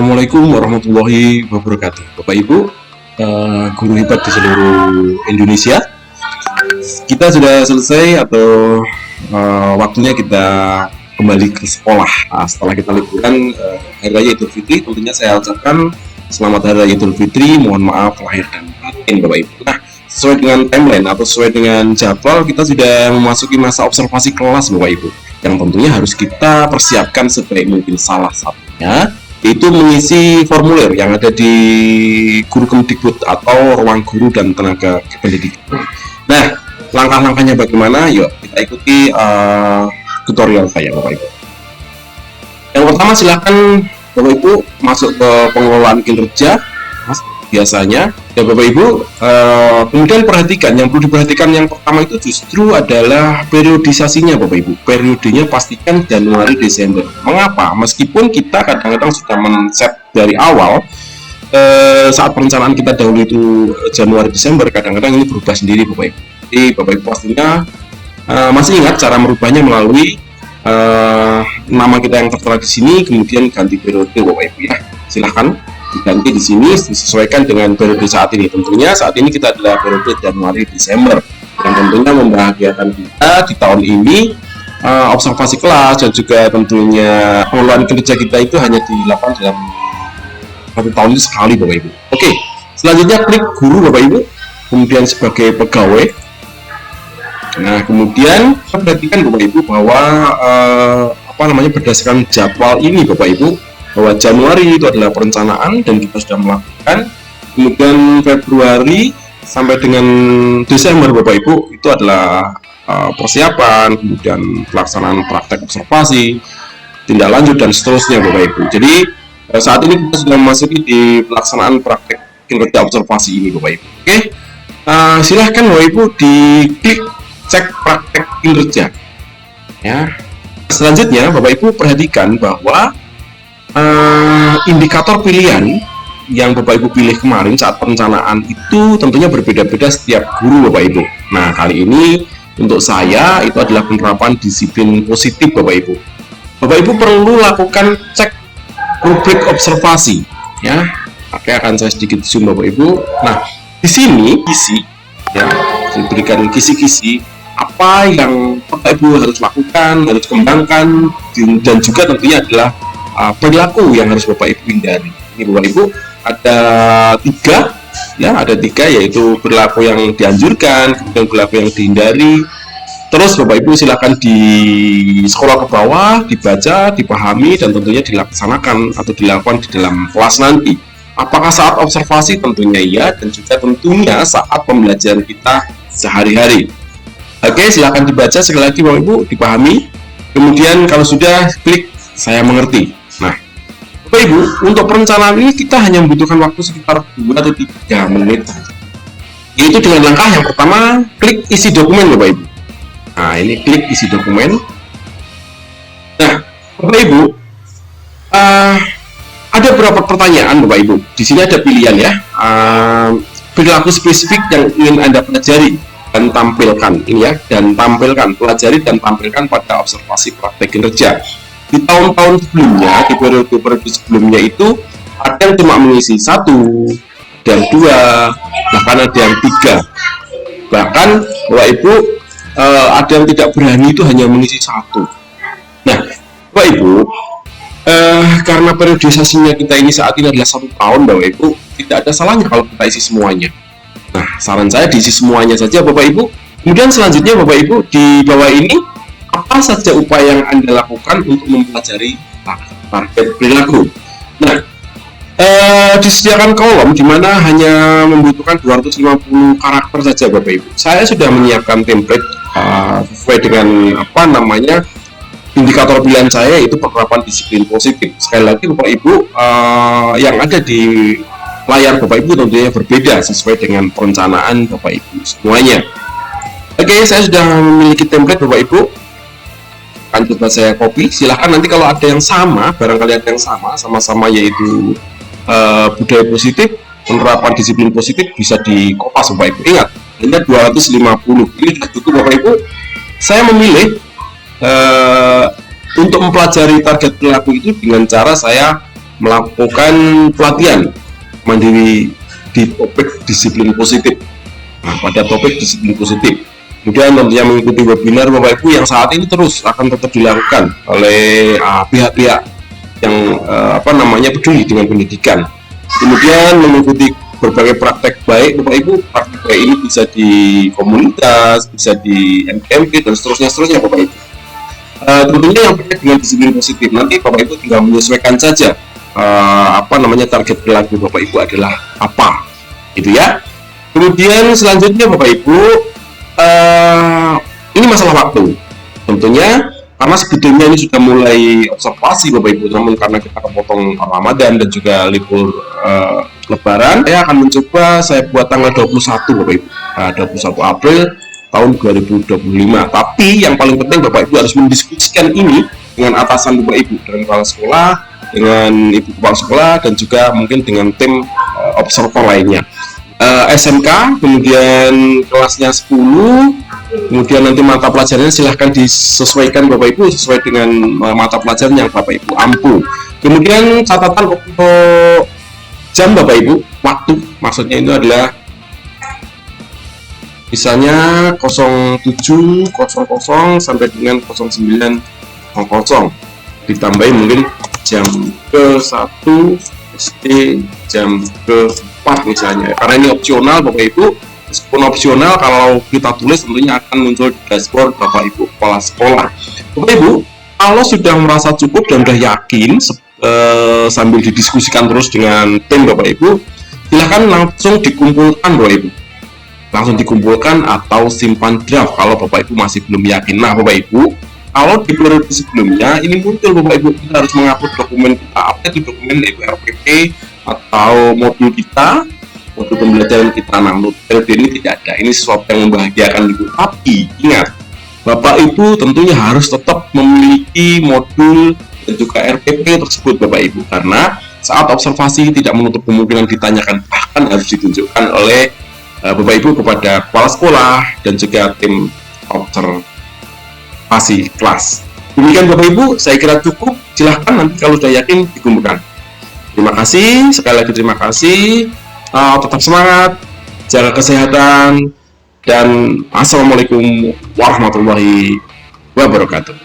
Assalamualaikum warahmatullahi wabarakatuh. Bapak Ibu, guru hebat di seluruh Indonesia. Kita sudah selesai atau waktunya kita kembali ke sekolah. Setelah kita liburan Hari Raya Idul Fitri, tentunya saya ucapkan selamat Hari Raya Idul Fitri. Mohon maaf lahir dan batin, Bapak Ibu. Nah, sesuai dengan timeline atau sesuai dengan jadwal, kita sudah memasuki masa observasi kelas, Bapak Ibu, yang tentunya harus kita persiapkan sebaik mungkin. Salah satunya itu mengisi formulir yang ada di Guru Kemdikbud atau ruang guru dan tenaga kependidikan. Nah, langkah-langkahnya bagaimana? Yuk kita ikuti tutorial saya, Bapak Ibu. Yang pertama, silahkan Bapak Ibu masuk ke pengelolaan kinerja biasanya. Dan Bapak Ibu kemudian perhatikan, yang perlu diperhatikan yang pertama itu justru adalah periodisasinya, Bapak Ibu. Periodenya pastikan Januari Desember. Mengapa? Meskipun kita kadang-kadang sudah men-set dari awal saat perencanaan kita dahulu itu Januari Desember, kadang-kadang ini berubah sendiri, Bapak Ibu. Jadi Bapak Ibu pastinya masih ingat cara merubahnya melalui nama kita yang tertera di sini, kemudian ganti periode, Bapak Ibu ya. Silahkan diganti di sini disesuaikan dengan periode saat ini. Tentunya saat ini kita adalah periode Januari Desember, yang tentunya membahagiakan kita di tahun ini. Observasi kelas dan juga tentunya pengelolaan kerja kita itu hanya dilakukan dalam satu tahun itu sekali, Bapak Ibu. Oke, selanjutnya klik guru, Bapak Ibu, kemudian sebagai pegawai. Nah, kemudian perhatikan, Bapak Ibu, bahwa berdasarkan jadwal ini, Bapak Ibu, bahwa Januari itu adalah perencanaan dan kita sudah melakukan, kemudian Februari sampai dengan Desember, Bapak Ibu, itu adalah persiapan, kemudian pelaksanaan praktek observasi, tindak lanjut dan seterusnya, Bapak Ibu. Jadi saat ini kita sudah memasuki di pelaksanaan praktek kinerja observasi ini, Bapak Ibu. Oke, silahkan Bapak Ibu diklik cek praktek kinerja ya. Selanjutnya Bapak Ibu perhatikan bahwa indikator pilihan yang Bapak Ibu pilih kemarin saat perencanaan itu tentunya berbeda-beda setiap guru, Bapak Ibu. Nah, kali ini untuk saya itu adalah penerapan disiplin positif, Bapak Ibu. Bapak Ibu perlu lakukan cek rubrik observasi ya. Oke, akan saya sedikit zoom, Bapak Ibu. Nah, di sini kisi ya, diberikan kisi-kisi apa yang Bapak Ibu harus lakukan, harus kembangkan, dan juga tentunya adalah perilaku yang harus Bapak Ibu hindari. Ini Bapak Ibu ada tiga, yaitu perilaku yang dianjurkan, kemudian perilaku yang dihindari. Terus Bapak Ibu silakan di sekolah ke bawah, dibaca, dipahami, dan tentunya dilaksanakan atau dilakukan di dalam kelas nanti. Apakah saat observasi? Tentunya iya, dan juga tentunya saat pembelajaran kita sehari-hari. Oke, silakan dibaca sekali lagi, Bapak Ibu, dipahami. Kemudian kalau sudah, klik saya mengerti. Nah, Bapak Ibu, untuk perencanaan ini kita hanya membutuhkan waktu sekitar 2 atau 3 menit saja. Yaitu dengan langkah yang pertama, klik isi dokumen, Bapak Ibu. Nah, ini klik isi dokumen. Nah, Bapak Ibu, ada beberapa pertanyaan, Bapak Ibu. Di sini ada pilihan ya. Perilaku spesifik yang ingin Anda pelajari dan tampilkan ini ya, pelajari dan tampilkan pada observasi praktek kinerja. Di tahun-tahun sebelumnya, di periode sebelumnya itu ada yang cuma mengisi 1 dan 2, bahkan ada yang 3. Bahkan Bapak Ibu ada yang tidak berani itu hanya mengisi 1. Nah, Bapak Ibu, karena periodisasinya kita ini saat ini adalah 1 tahun, Bapak Ibu, tidak ada salahnya kalau kita isi semuanya. Nah, saran saya diisi semuanya saja, Bapak Ibu. Kemudian selanjutnya Bapak Ibu di bawah ini, apa saja upaya yang Anda lakukan untuk mempelajari target perilaku. Nah, disediakan kolom di mana hanya membutuhkan 250 karakter saja, Bapak Ibu. Saya sudah menyiapkan template sesuai dengan indikator pilihan saya, yaitu penerapan disiplin positif. Sekali lagi Bapak Ibu, yang ada di layar Bapak Ibu tentunya berbeda sesuai dengan perencanaan Bapak Ibu semuanya. Oke, saya sudah memiliki template, Bapak Ibu. Akan coba saya copy. Silahkan nanti kalau ada yang sama, barangkali ada yang sama-sama yaitu budaya positif, penerapan disiplin positif, bisa dikopas, Bapak Ibu. Ingat, hanya 250. Ini sudah cukup, Bapak Ibu. Saya memilih untuk mempelajari target perilaku itu dengan cara saya melakukan pelatihan mandiri di topik disiplin positif. Nah, pada topik disiplin positif, kemudian tentunya mengikuti webinar Bapak Ibu yang saat ini terus akan tetap dilakukan oleh pihak-pihak yang peduli dengan pendidikan. Kemudian mengikuti berbagai praktek baik Bapak Ibu. Praktek baik ini bisa di komunitas, bisa di MKMP dan seterusnya Bapak Ibu. Tentunya yang terkait dengan disiplin positif nanti Bapak Ibu tinggal menyesuaikan saja target perilaku Bapak Ibu adalah apa, gitu ya. Kemudian selanjutnya Bapak Ibu, ini masalah waktu. Tentunya karena sebetulnya ini sudah mulai observasi Bapak Ibu, namun karena kita kepotong Ramadan dan juga libur Lebaran, saya akan mencoba saya buat tanggal 21 Bapak Ibu, 21 April tahun 2025. Tapi yang paling penting Bapak Ibu harus mendiskusikan ini dengan atasan Bapak Ibu, dengan kepala sekolah, dengan ibu kepala sekolah, dan juga mungkin dengan tim observer lainnya. SMK, kemudian kelasnya 10, kemudian nanti mata pelajarannya silahkan disesuaikan Bapak Ibu sesuai dengan mata pelajaran yang Bapak Ibu ampu. Kemudian catatan untuk jam Bapak Ibu, waktu maksudnya itu adalah misalnya 07.00 sampai dengan 09.00, ditambahin mungkin jam ke-1 SD, jam ke-4 misalnya, karena ini opsional Bapak Ibu. Meskipun opsional, kalau kita tulis tentunya akan muncul di dashboard Bapak Ibu kepala sekolah. Bapak Ibu, kalau sudah merasa cukup dan sudah yakin, sambil didiskusikan terus dengan tim Bapak Ibu, silahkan langsung dikumpulkan Bapak Ibu, langsung dikumpulkan atau simpan draft kalau Bapak Ibu masih belum yakin. Nah Bapak Ibu, kalau di periode sebelumnya ini muncul Bapak Ibu, kita harus mengupload dokumen kita. Apa itu dokumen? Yaitu RPP atau modul kita, modul pembelajaran kita. Nah, menurut periode ini tidak ada. Ini sesuatu yang membahagiakan Ibu. Tapi ingat, Bapak Ibu tentunya harus tetap memiliki modul dan juga RPP tersebut Bapak Ibu, karena saat observasi tidak menutup kemungkinan ditanyakan, bahkan harus ditunjukkan oleh Bapak Ibu kepada kepala sekolah dan juga tim observasi kelas. Demikian Bapak Ibu, saya kira cukup. Silahkan nanti kalau sudah yakin dikumpulkan. Terima kasih, sekali lagi terima kasih. Tetap semangat, jaga kesehatan, dan Assalamualaikum warahmatullahi wabarakatuh.